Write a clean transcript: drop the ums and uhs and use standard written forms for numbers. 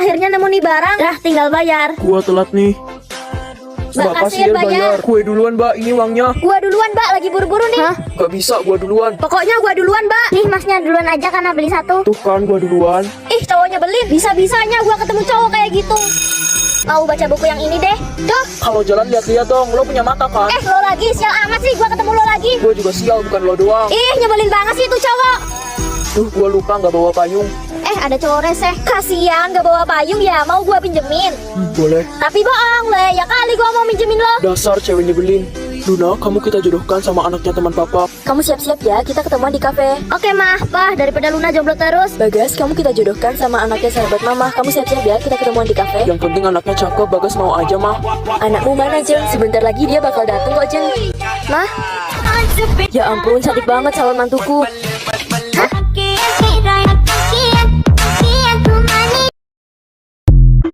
akhirnya nemu nih barang. Dah, tinggal bayar. Gua telat nih. Mbak, kasir bayar. Kue duluan, Mbak. Ini uangnya. Gua duluan, Mbak. Lagi buru-buru nih. Hah? Gak bisa, gua duluan. Pokoknya gua duluan, Mbak. Nih, masnya duluan aja karena beli satu. Tuh kan, gua duluan. Ih, cowoknya belin. Bisa-bisanya gua ketemu cowok kayak gitu. Mau baca buku yang ini deh. Duh. Kalau jalan lihat-lihat dong. Lo punya mata kan? Lo lagi sial amat sih. Gua ketemu lo lagi. Gua juga sial, bukan lo doang. Ih, nyebelin banget sih itu cowok. Duh, gua lupa nggak bawa payung. Ada cowok reseh. Kasian gak bawa payung ya. Mau gua pinjemin. Boleh. Tapi bohong, Le. Ya kali gua mau minjemin lo. Dasar cewek nyebelin. Luna, kamu kita jodohkan sama anaknya teman papa. Kamu siap-siap ya, kita ketemuan di kafe. Oke, Mah. Pah, daripada Luna jomblo terus. Bagas, kamu kita jodohkan sama anaknya sahabat mama. Kamu siap-siap ya, kita ketemuan di kafe. Yang penting anaknya cakep, Bagas mau aja, Mah. Anakmu mana, Jeng? Sebentar lagi dia bakal datang kok, Jeng. Mah? Ya ampun, cantik banget calon mantuku.